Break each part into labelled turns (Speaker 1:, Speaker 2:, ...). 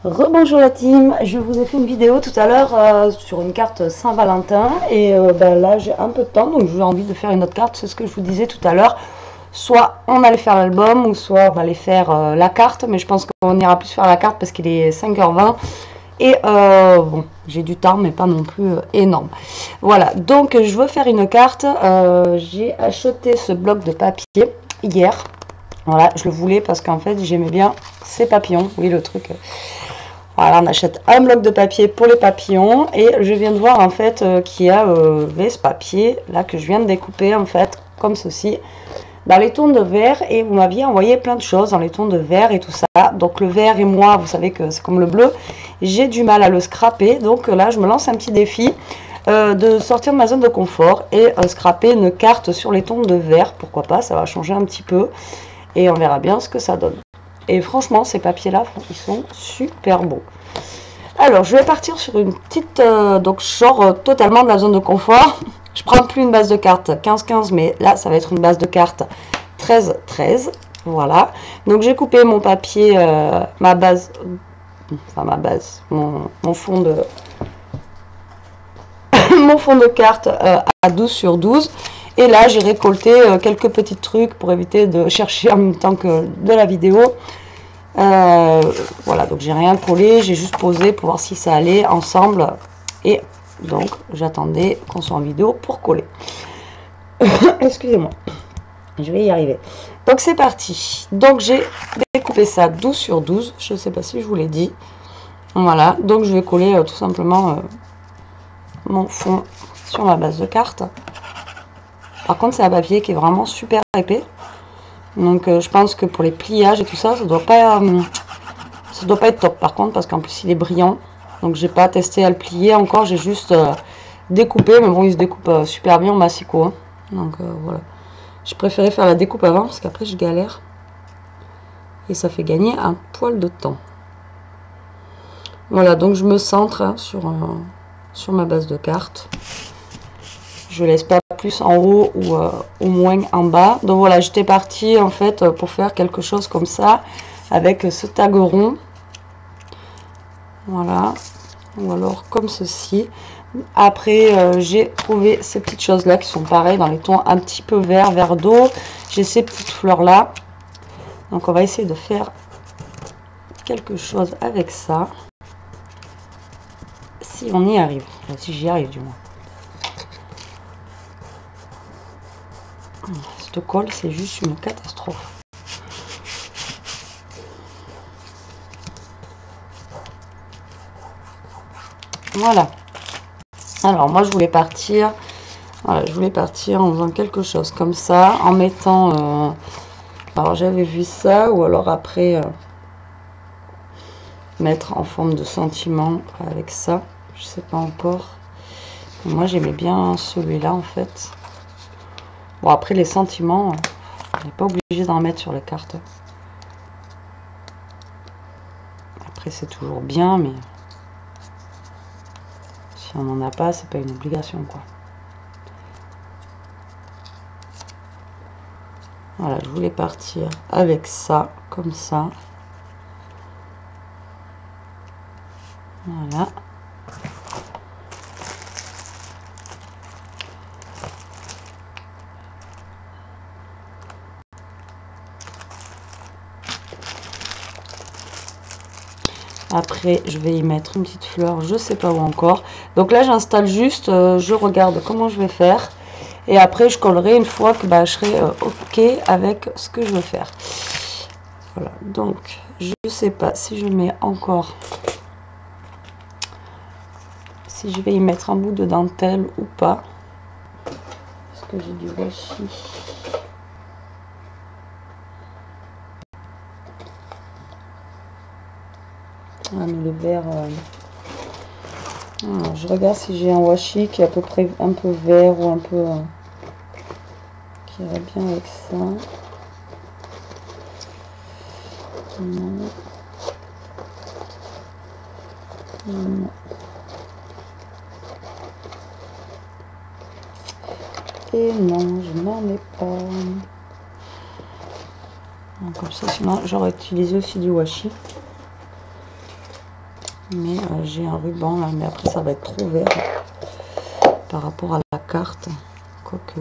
Speaker 1: Rebonjour la team, je vous ai fait une vidéo tout à l'heure sur une carte Saint-Valentin et là j'ai un peu de temps donc j'ai envie de faire une autre carte, c'est ce que je vous disais tout à l'heure. Soit on allait faire l'album ou soit on allait faire la carte, mais je pense qu'on ira plus faire la carte parce qu'il est 5h20 et bon, j'ai du temps mais pas non plus énorme. Voilà, donc je veux faire une carte, j'ai acheté ce bloc de papier hier. Voilà, je le voulais parce qu'en fait j'aimais bien ces papillons, oui le truc. Voilà, on achète un bloc de papier pour les papillons et je viens de voir en fait qu'il y avait ce papier là que je viens de découper en fait comme ceci dans les tons de vert et vous m'aviez envoyé plein de choses dans les tons de vert et tout ça. Donc le vert et moi, vous savez que c'est comme le bleu, j'ai du mal à le scraper, donc là je me lance un petit défi de sortir de ma zone de confort et scraper une carte sur les tons de vert, pourquoi pas, ça va changer un petit peu et on verra bien ce que ça donne. Et franchement, ces papiers-là, ils sont super beaux. Alors, je vais partir sur une petite... donc, je sors totalement de la zone de confort. Je prends plus une base de cartes 15-15, mais là, ça va être une base de cartes 13-13. Voilà. Donc, j'ai coupé mon papier, ma base... Enfin, ma base, mon fond de... mon fond de carte à 12 sur 12. Et là, j'ai récolté quelques petits trucs pour éviter de chercher en même temps que de la vidéo. Voilà, donc j'ai rien collé, j'ai juste posé pour voir si ça allait ensemble. Et donc, j'attendais qu'on soit en vidéo pour coller. Excusez-moi, je vais y arriver. Donc, c'est parti. Donc, j'ai découpé ça 12 sur 12. Je ne sais pas si je vous l'ai dit. Voilà, donc je vais coller tout simplement mon fond sur ma base de carte. Par contre, c'est un papier qui est vraiment super épais. Donc, je pense que pour les pliages et tout ça, ça doit pas être top. Par contre, parce qu'en plus, il est brillant. Donc, j'ai pas testé à le plier encore. J'ai juste découpé. Mais bon, il se découpe super bien en massicot. Hein. Donc, voilà. J'ai préféré faire la découpe avant parce qu'après, je galère. Et ça fait gagner un poil de temps. Voilà, donc je me centre hein, sur ma base de carte. Je laisse pas plus en haut ou au moins en bas. Donc voilà, j'étais partie en fait pour faire quelque chose comme ça avec ce tag rond. Voilà, ou alors comme ceci. Après, j'ai trouvé ces petites choses là qui sont pareilles dans les tons un petit peu vert, vert d'eau. J'ai ces petites fleurs là. Donc on va essayer de faire quelque chose avec ça. Si on y arrive, si j'y arrive du moins. Cette colle, c'est juste une catastrophe. Voilà. Alors moi je voulais partir. Voilà, je voulais partir en faisant quelque chose comme ça, en mettant. Alors j'avais vu ça, ou alors après mettre en forme de sentiment avec ça. Je sais pas encore. Mais moi j'aimais bien celui-là en fait. Bon après les sentiments, on n'est pas obligé d'en mettre sur les cartes. Après c'est toujours bien, mais si on n'en a pas, c'est pas une obligation quoi. Voilà, je voulais partir avec ça, comme ça. Voilà. Après, je vais y mettre une petite fleur, je sais pas où encore. Donc là, j'installe juste, je regarde comment je vais faire. Et après, je collerai une fois que je serai OK avec ce que je veux faire. Voilà, donc je sais pas si je mets encore, si je vais y mettre un bout de dentelle ou pas. Parce que j'ai du washi. Ah, mais le vert. Alors, je regarde si j'ai un washi qui est à peu près un peu vert ou un peu. Qui irait bien avec ça. Non. Non. Et non, je n'en ai pas. Donc, comme ça, sinon j'aurais utilisé aussi du washi. Mais j'ai un ruban là, mais après ça va être trop vert par rapport à la carte. Quoique.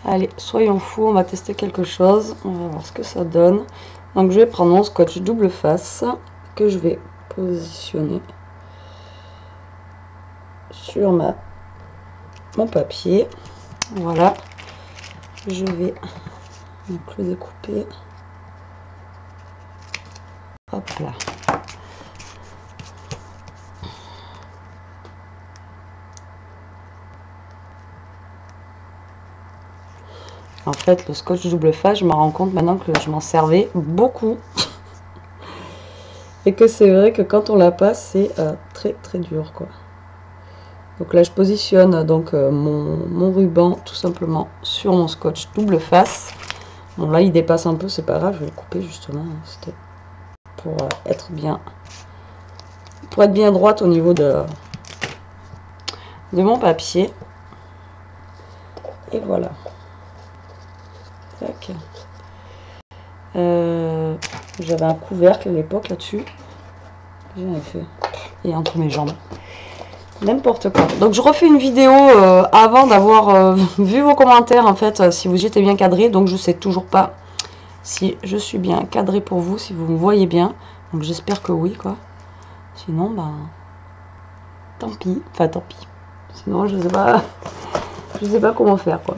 Speaker 1: Allez, soyons fous, on va tester quelque chose. On va voir ce que ça donne. Donc je vais prendre mon scotch double face que je vais positionner sur mon papier. Voilà. Je vais donc le découper. Hop là. En fait, le scotch double face, je me rends compte maintenant que je m'en servais beaucoup. Et que c'est vrai que quand on la passe, c'est très très dur, quoi. Donc là, je positionne donc mon ruban tout simplement sur mon scotch double face. Bon, là, il dépasse un peu, c'est pas grave, je vais le couper justement. C'était pour être bien droite au niveau de mon papier. Et voilà. Tac. J'avais un couvercle à l'époque là-dessus. J'en ai fait. Et entre mes jambes. N'importe quoi. Donc je refais une vidéo avant d'avoir vu vos commentaires en fait, si vous étiez bien cadré. Donc je sais toujours pas si je suis bien cadré pour vous, si vous me voyez bien. Donc j'espère que oui, quoi. Sinon, ben, tant pis. Enfin, tant pis. Sinon, je sais pas comment faire, quoi.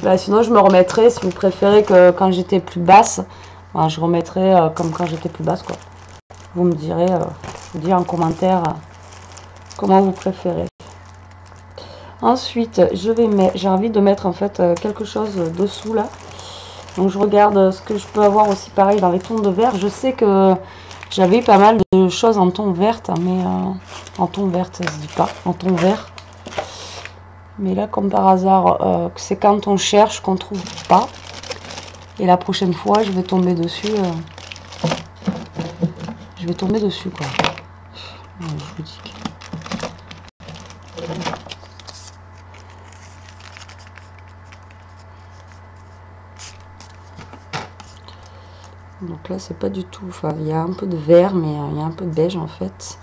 Speaker 1: Là, sinon, je me remettrai, si vous préférez que quand j'étais plus basse, ben, je remettrai comme quand j'étais plus basse, quoi. Vous me direz, je vous dis en commentaire comment vous préférez. Ensuite, j'ai envie de mettre en fait quelque chose dessous là. Donc je regarde ce que je peux avoir aussi pareil dans les tons de vert. Je sais que j'avais eu pas mal de choses en ton verte, mais en ton verte, ça se dit pas, en ton vert. Mais là, comme par hasard, c'est quand on cherche qu'on trouve pas. Et la prochaine fois, je vais tomber dessus. Je vais tomber dessus, quoi. Ouais, je vous dis. Donc là, c'est pas du tout. Enfin, il y a un peu de vert, mais il y a un peu de beige en fait.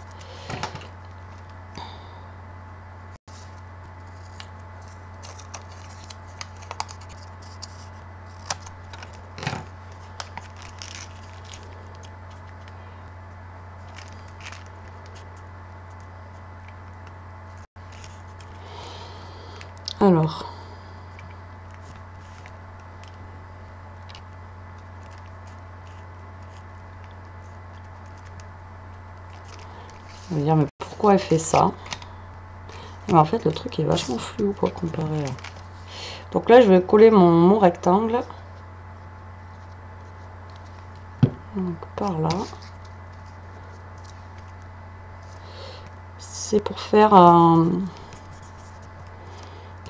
Speaker 1: Alors. On va dire, mais pourquoi elle fait ça? Et en fait, le truc est vachement flou, quoi, comparé à... Donc là, je vais coller mon rectangle. Donc, par là. C'est pour faire un...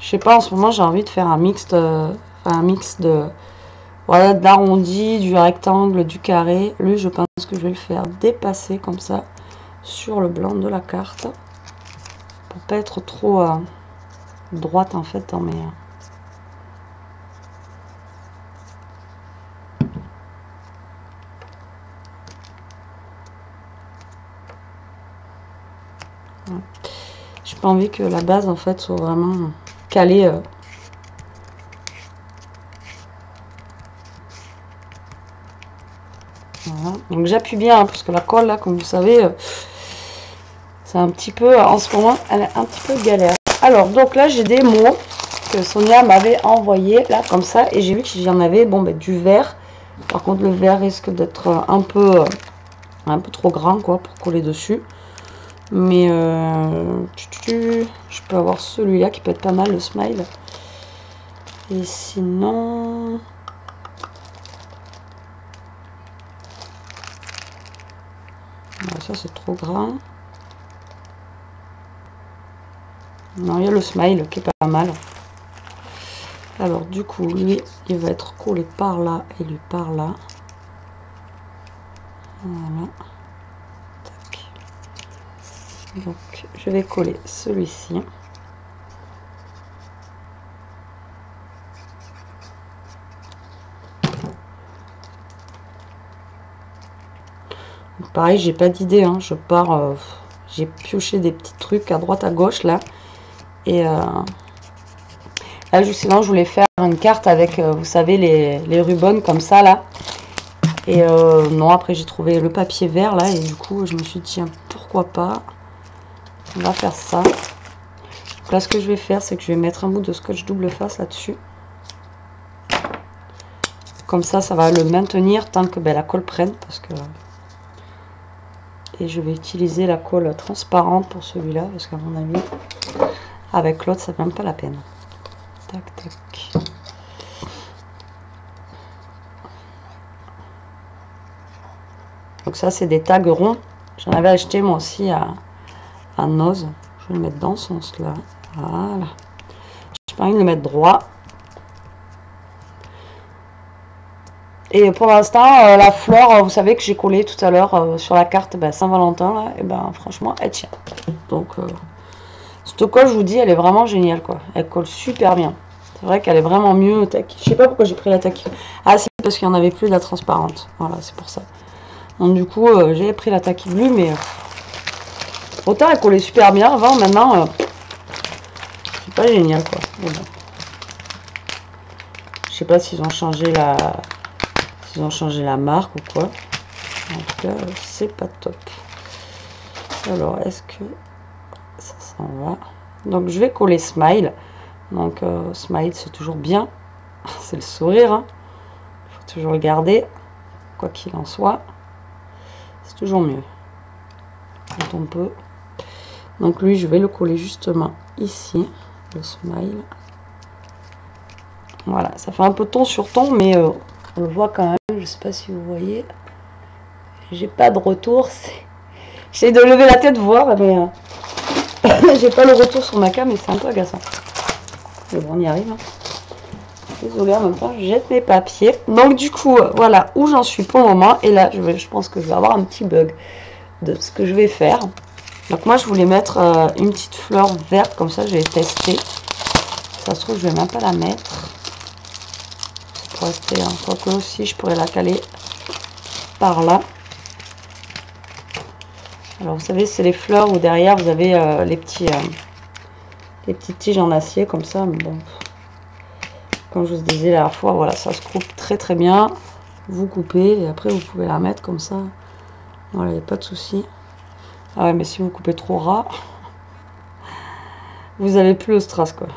Speaker 1: Je sais pas, en ce moment, j'ai envie de faire un mix de... Voilà, de l'arrondi, du rectangle, du carré. Lui, je pense que je vais le faire dépasser comme ça sur le blanc de la carte. Pour pas être trop droite, en fait, dans mes... J'ai pas envie que la base en fait soit vraiment calée. Voilà. Donc j'appuie bien hein, parce que la colle là, comme vous savez, c'est un petit peu en ce moment, elle est un petit peu galère. Alors donc là j'ai des mots que Sonia m'avait envoyé là comme ça et j'ai vu qu'il y en avait bon ben, du vert. Par contre le vert risque d'être un peu trop grand quoi pour coller dessus. Mais je peux avoir celui-là qui peut être pas mal, le smile. Et sinon... ça c'est trop grand. Non, il y a le smile qui est pas mal. Alors du coup, lui, il va être collé par là et lui par là. Voilà. Tac. Donc, je vais coller celui-ci. Pareil, j'ai pas d'idée, hein. Je pars, j'ai pioché des petits trucs à droite à gauche là. Et là, sinon, je voulais faire une carte avec, vous savez, les rubans comme ça là. Et non, après j'ai trouvé le papier vert là. Et du coup, je me suis dit, tiens, pourquoi pas. On va faire ça. Donc là, ce que je vais faire, c'est que je vais mettre un bout de scotch double face là-dessus. Comme ça va le maintenir tant que la colle prenne. Parce que... Et je vais utiliser la colle transparente pour celui-là. Parce qu'à mon avis, avec l'autre, ça ne vaut même pas la peine. Tac, tac. Donc ça, c'est des tags ronds. J'en avais acheté moi aussi à Noz. Je vais le mettre dans ce sens-là. Voilà. J'ai pas envie de le mettre droit. Et pour l'instant, la fleur, vous savez que j'ai collé tout à l'heure sur la carte Saint-Valentin, là, et ben franchement, elle tient. Donc, cette colle, je vous dis, elle est vraiment géniale, quoi. Elle colle super bien. C'est vrai qu'elle est vraiment mieux. Je sais pas pourquoi j'ai pris la taquille. Ah, c'est parce qu'il n'y en avait plus de la transparente. Voilà, c'est pour ça. Donc, du coup, j'ai pris la taquille bleue, mais autant elle collait super bien avant, maintenant, c'est pas génial, quoi. Mais bon. Je sais pas s'ils ont changé la... Ils ont changé la marque ou quoi. En tout cas, c'est pas top. Alors, est-ce que ça s'en va? Donc, je vais coller smile. Donc, smile, c'est toujours bien. C'est le sourire. Hein. Il faut toujours le garder. Quoi qu'il en soit. C'est toujours mieux. Quand on peut. Donc, lui, je vais le coller justement ici. Le smile. Voilà. Ça fait un peu ton sur ton, mais... on le voit quand même, je sais pas si vous voyez. J'ai pas de retour. J'essaie de lever la tête voir, mais j'ai pas le retour sur ma cam et c'est un peu agaçant. Mais bon, on y arrive. Hein. Désolée, en même temps, je jette mes papiers. Donc du coup, voilà où j'en suis pour le moment. Et là, je pense que je vais avoir un petit bug de ce que je vais faire. Donc moi, je voulais mettre une petite fleur verte, comme ça, je vais tester. Ça se trouve, je vais même pas la mettre. Rester, hein. Quoique aussi je pourrais la caler par là. Alors vous savez, c'est les fleurs où derrière vous avez les petites tiges en acier comme ça, mais bon, comme je vous disais la dernière fois, voilà, ça se coupe très très bien. Vous coupez et après vous pouvez la mettre comme ça, voilà, il n'y a pas de souci. Ah ouais, mais si vous coupez trop ras, vous avez plus le strass, quoi.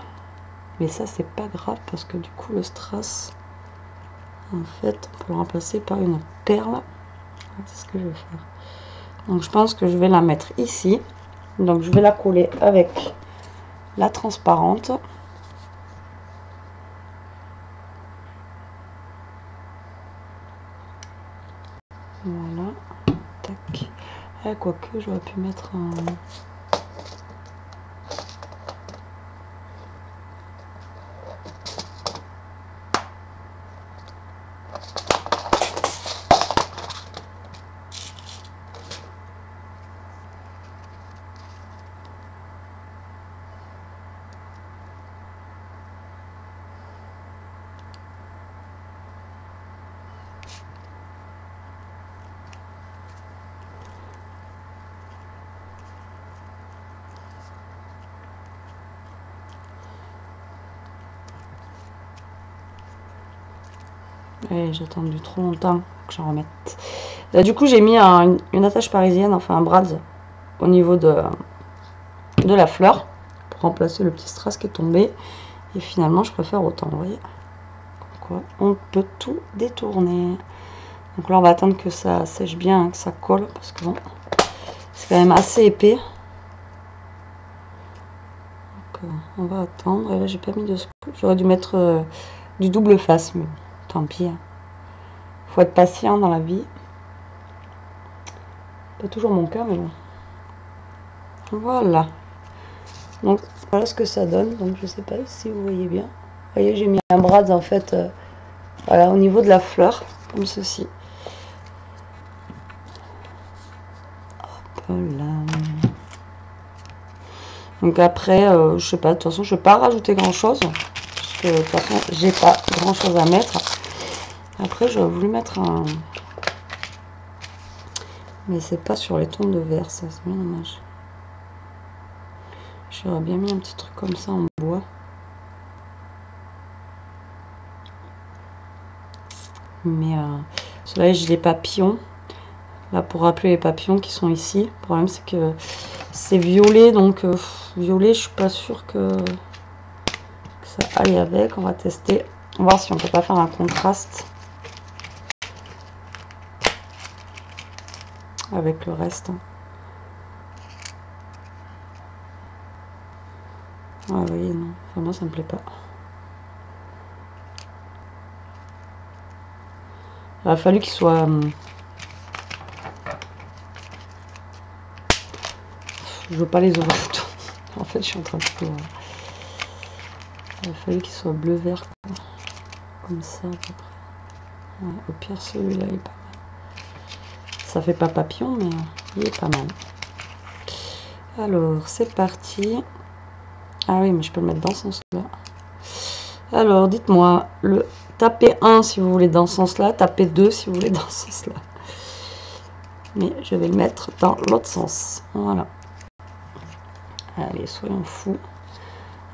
Speaker 1: Mais ça, c'est pas grave parce que du coup le strass, en fait, on peut le remplacer par une perle. C'est ce que je vais faire. Donc, je pense que je vais la mettre ici. Donc, je vais la coller avec la transparente. Voilà. Tac. Et quoique, j'aurais pu mettre un... Et j'ai attendu trop longtemps que j'en remette. Là, du coup, j'ai mis une attache parisienne, enfin un brad, au niveau de la fleur, pour remplacer le petit strass qui est tombé. Et finalement, je préfère autant, vous voyez. Quoi, on peut tout détourner. Donc là, on va attendre que ça sèche bien, hein, que ça colle, parce que bon, c'est quand même assez épais. Donc, on va attendre. Et là, j'ai pas mis de... J'aurais dû mettre du double face, mais tant pis. Hein. Faut être patient dans la vie. Pas toujours mon cas, mais bon. Voilà. Donc Voilà ce que ça donne. Donc je sais pas si vous voyez bien. Vous voyez, j'ai mis un brad en fait, voilà, au niveau de la fleur, comme ceci. Hop là. Donc après, je sais pas, de toute façon, je vais pas rajouter grand chose. Parce que de toute façon, j'ai pas grand chose à mettre. Après, j'aurais voulu mettre un... Mais c'est pas sur les tons de vert, ça, c'est bien dommage. J'aurais bien mis un petit truc comme ça en bois. Mais cela, j'ai les papillons. Là, pour rappeler les papillons qui sont ici. Le problème, c'est que c'est violet, donc violet, je suis pas sûre que ça aille avec. On va tester, on va voir si on peut pas faire un contraste avec le reste. Ah oui, non, enfin moi ça me plaît pas. Il a fallu qu'il soit... Je veux pas les overshoot. En fait, je suis en train de tout... Il a fallu qu'il soit bleu-vert, comme ça à peu près. Ouais, au pire, celui-là il est pas mal. Ça fait pas papillon, mais il est pas mal. Alors, c'est parti. Ah oui, mais je peux le mettre dans ce sens-là. Alors, dites-moi, tapez 1 si vous voulez dans ce sens-là, tapez 2 si vous voulez dans ce sens-là. Mais je vais le mettre dans l'autre sens. Voilà. Allez, soyons fous.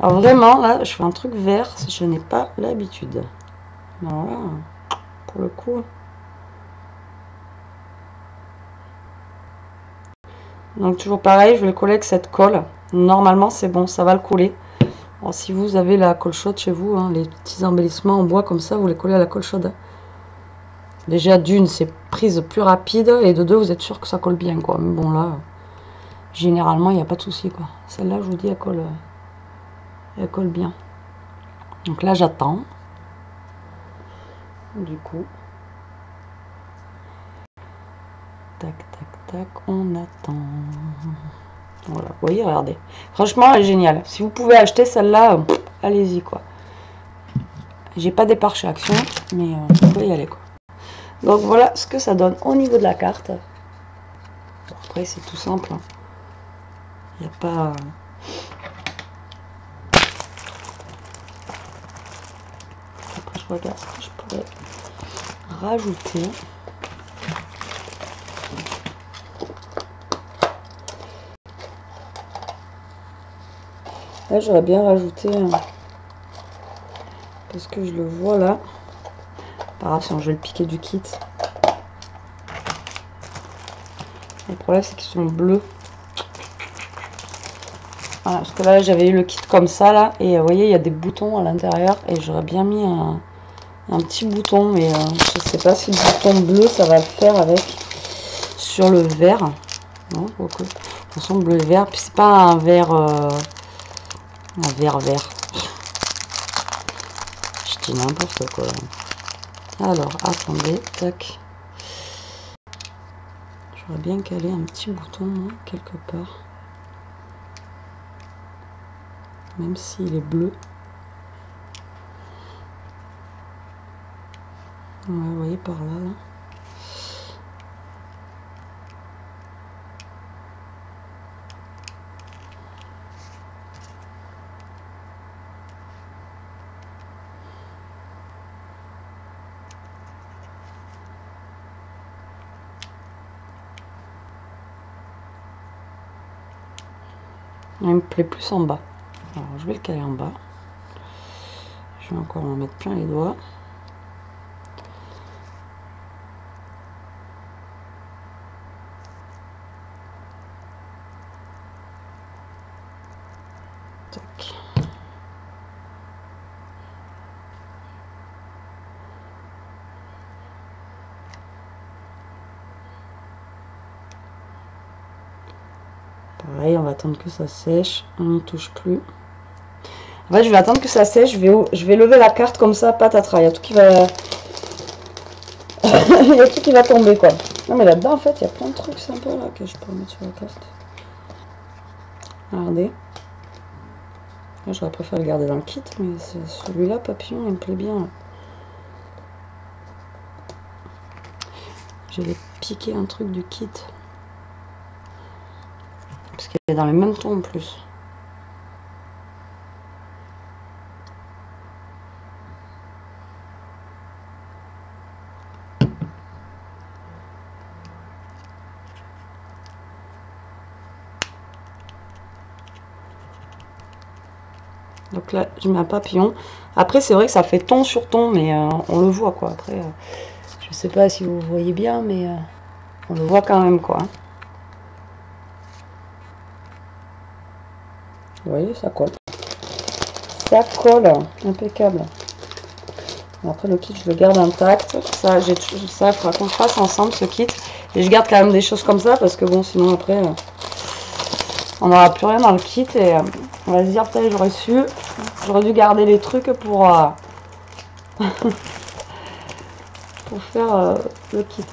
Speaker 1: Alors vraiment, là, je fais un truc vert, je n'ai pas l'habitude. Voilà, pour le coup. Donc toujours pareil, je vais le coller avec cette colle. Normalement, c'est bon, ça va le coller. Alors, si vous avez la colle chaude chez vous, hein, les petits embellissements en bois comme ça, vous les collez à la colle chaude. Déjà, d'une, c'est prise plus rapide, et de deux, vous êtes sûr que ça colle bien, quoi. Mais bon, là, généralement, il n'y a pas de souci, quoi. Celle-là, je vous dis, elle colle bien. Donc là, j'attends. Du coup, tac, tac, tac, on attend. Voilà, vous voyez, regardez. Franchement, elle est géniale. Si vous pouvez acheter celle-là, allez-y, quoi. J'ai pas départ chez Action, mais vous pouvez y aller, quoi. Donc voilà ce que ça donne au niveau de la carte. Après, c'est tout simple. Il n'y a pas... Après, je regarde ce que je pourrais rajouter. Là, j'aurais bien rajouté... parce que je le vois là. Pas grave, sinon je vais le piquer du kit. Le problème, c'est qu'ils sont bleus. Voilà, parce que là, j'avais eu le kit comme ça, là. Et vous voyez, il y a des boutons à l'intérieur. Et j'aurais bien mis un petit bouton. Mais je sais pas si le bouton bleu, ça va le faire avec. Sur le vert. Non, ok. De toute façon, bleu et vert. Puis c'est pas un vert... un vert vert. Je dis n'importe quoi. Alors, attendez. Tac. J'aurais bien calé un petit bouton, hein, quelque part. Même s'il est bleu. Ouais, vous voyez par là, là. Il me plaît plus en bas. Alors, je vais le caler en bas. Je vais encore en mettre plein les doigts. Tac. Pareil, on va attendre que ça sèche. On n'y touche plus. En fait, je vais attendre que ça sèche. Je vais lever la carte comme ça, patatras. Il y a tout qui va... il y a tout qui va tomber, quoi. Non, mais là-dedans, en fait, il y a plein de trucs sympas là que je peux mettre sur la carte. Regardez. Là, j'aurais préféré le garder dans le kit, mais celui-là, papillon, il me plaît bien. J'avais piqué un truc du kit. Parce qu'il est dans les mêmes tons en plus. Donc là, je mets un papillon. Après, c'est vrai que ça fait ton sur ton, mais on le voit, quoi. Après, je sais pas si vous voyez bien, mais on le voit quand même, quoi. Vous voyez, ça colle. Ça colle, impeccable. Après, le kit, je le garde intact. Ça, il faudra qu'on le fasse ensemble, ce kit. Et je garde quand même des choses comme ça, parce que bon, sinon, après, on n'aura plus rien dans le kit. Et on va se dire, peut-être, j'aurais dû garder les trucs pour faire le kit,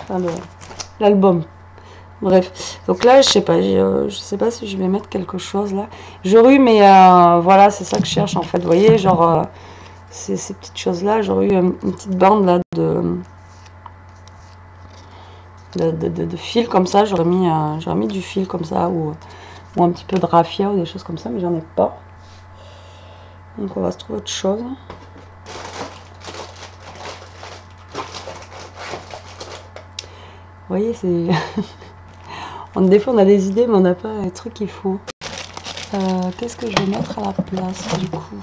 Speaker 1: enfin, l'album. Bref, donc là, je sais pas, je sais pas si je vais mettre quelque chose là. J'aurais eu, mais voilà, c'est ça que je cherche en fait. Vous voyez, genre, ces petites choses là, j'aurais eu une petite bande là de fil comme ça. J'aurais mis du fil comme ça, ou un petit peu de raffia ou des choses comme ça, mais j'en ai pas. Donc on va se trouver autre chose. Vous voyez, c'est. Des fois on a des idées, mais on n'a pas les trucs qu'il faut. Qu'est-ce que je vais mettre à la place du coup?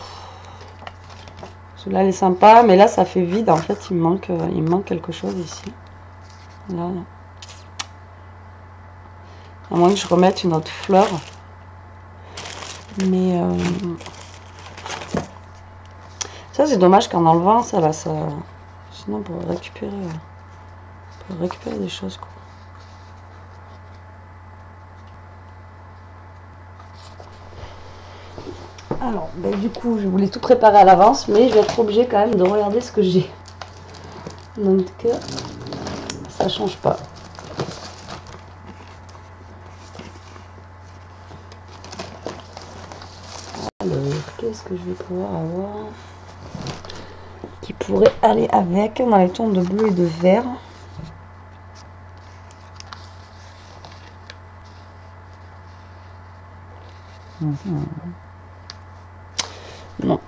Speaker 1: Celui-là elle est sympa, mais là ça fait vide en fait, il me manque quelque chose ici. Là. À moins que je remette une autre fleur. Mais ça c'est dommage qu'en enlevant ça là, sinon on pourrait récupérer des choses quoi. Alors, ben, du coup, je voulais tout préparer à l'avance, mais je vais être obligée quand même de regarder ce que j'ai. Donc, ça change pas. Alors, qu'est-ce que je vais pouvoir avoir qui pourrait aller avec dans les tons de bleu et de vert? Non.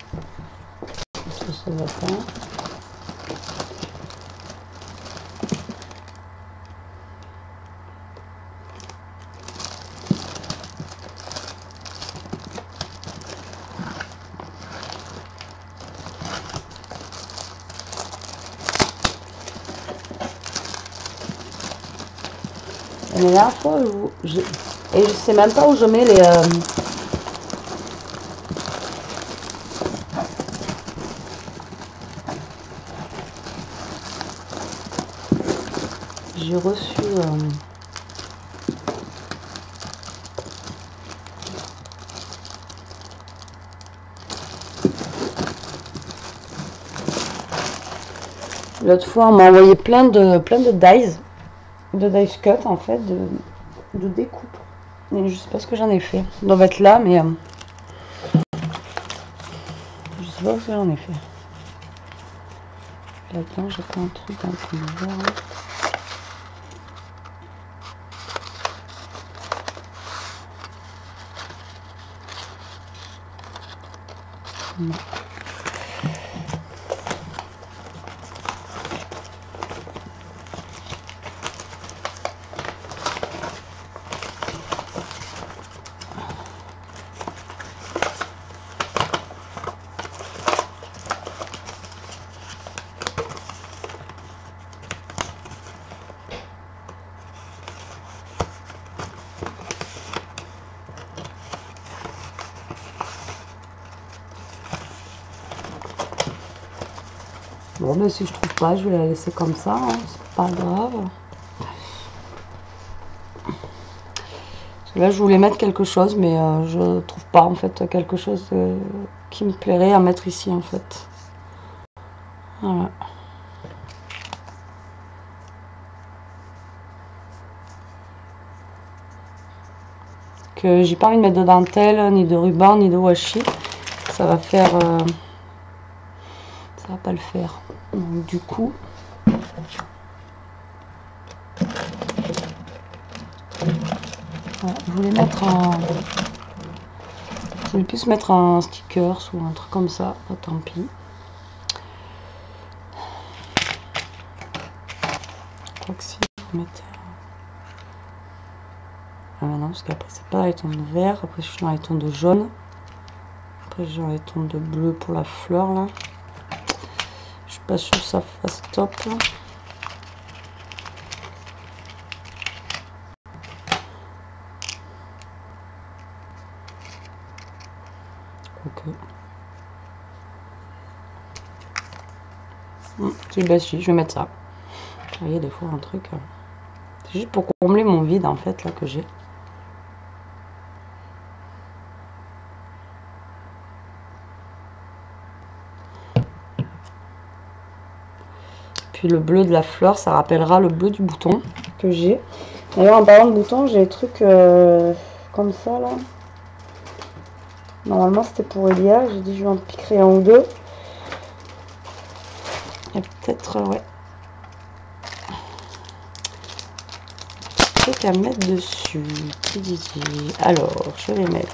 Speaker 1: Ça va pas. La dernière fois, et je sais même pas où je mets les... J'ai reçu... L'autre fois, on m'a envoyé plein de dies. De dice cut en fait, de découpe. Et je sais pas ce que j'en ai fait. Ça doit être là, mais je sais pas ce que j'en ai fait. Là-dedans, j'ai pas un truc un peu vert. Non. Bon, mais si je trouve pas, je vais la laisser comme ça, hein, c'est pas grave. Parce que là, je voulais mettre quelque chose, mais je trouve pas en fait quelque chose qui me plairait à mettre ici en fait. Voilà. que j'ai pas envie de mettre de dentelle, ni de ruban, ni de washi. Ça va faire... ça va pas le faire. Donc du coup... Voilà, je voulais mettre un... Je voulais plus mettre un sticker ou un truc comme ça. Oh, tant pis. Je crois que si, il faut mettre... Ah non, parce qu'après c'est pas les tons de vert, après je suis dans les tons de jaune, après je suis dans les tons de bleu pour la fleur là. Je suis pas sûre que ça fasse top là. Ok. Bah si, je vais mettre ça. Vous voyez, des fois un truc... c'est juste pour combler mon vide en fait là que j'ai. Puis le bleu de la fleur, ça rappellera le bleu du bouton que j'ai. D'ailleurs, en parlant de boutons, j'ai des trucs comme ça là. Normalement, c'était pour Elia. J'ai dit je vais en piquer un ou deux. Et peut-être, ouais. Truc à mettre dessus. Alors, je vais mettre.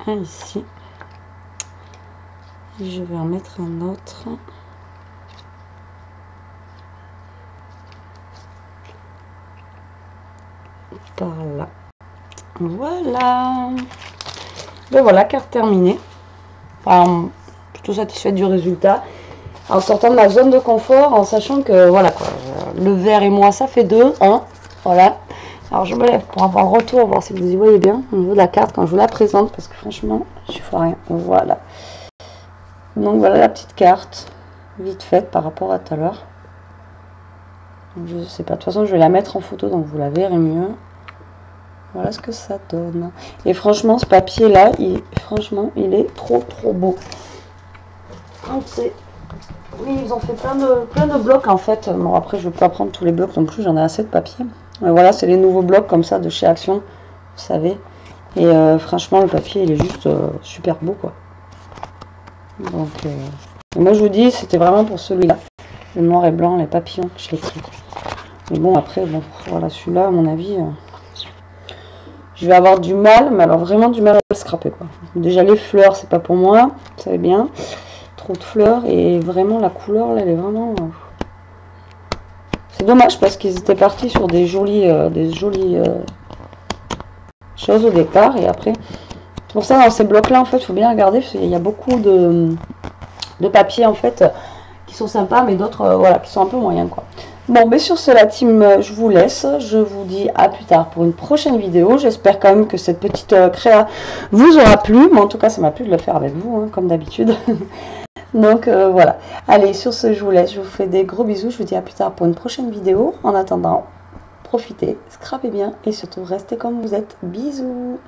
Speaker 1: Un ici. Et je vais en mettre un autre. Par là. Voilà. Ben voilà, carte terminée. Enfin, plutôt satisfaite du résultat. En sortant de ma zone de confort, en sachant que voilà quoi, le vert et moi ça fait 2, 1. Voilà. Alors je me lève pour avoir le retour, voir si vous y voyez bien au niveau de la carte quand je vous la présente, parce que franchement, je fais rien. Voilà. Donc voilà la petite carte, vite faite par rapport à tout à l'heure. Je sais pas, de toute façon je vais la mettre en photo, donc vous la verrez mieux. Voilà ce que ça donne. Et franchement, ce papier là, franchement, il est trop beau. Donc c'est... Oui, ils ont fait plein de blocs en fait. Bon, après, je ne vais pas prendre tous les blocs non plus, j'en ai assez de papier. Mais voilà, c'est les nouveaux blocs comme ça de chez Action, vous savez. Et franchement, le papier, il est juste super beau quoi. Donc, moi je vous dis, c'était vraiment pour celui-là. Le noir et blanc, les papillons que je l'ai pris. Mais bon, après, bon, voilà, celui-là, à mon avis, je vais avoir du mal, mais alors vraiment du mal à le scraper quoi. Déjà, les fleurs, c'est pas pour moi, vous savez bien. Trop de fleurs et vraiment la couleur là elle est vraiment c'est dommage parce qu'ils étaient partis sur des jolies choses au départ et après c'est pour ça dans ces blocs là en fait il faut bien regarder parce qu'il y a beaucoup de papier en fait qui sont sympas mais d'autres voilà qui sont un peu moyens quoi. Bon mais sur ce la team je vous laisse, je vous dis à plus tard pour une prochaine vidéo. J'espère quand même que cette petite créa vous aura plu, mais en tout cas ça m'a plu de le faire avec vous hein, comme d'habitude. Donc voilà, allez sur ce je vous laisse, je vous fais des gros bisous, je vous dis à plus tard pour une prochaine vidéo. En attendant, profitez, scrapez bien et surtout restez comme vous êtes, bisous.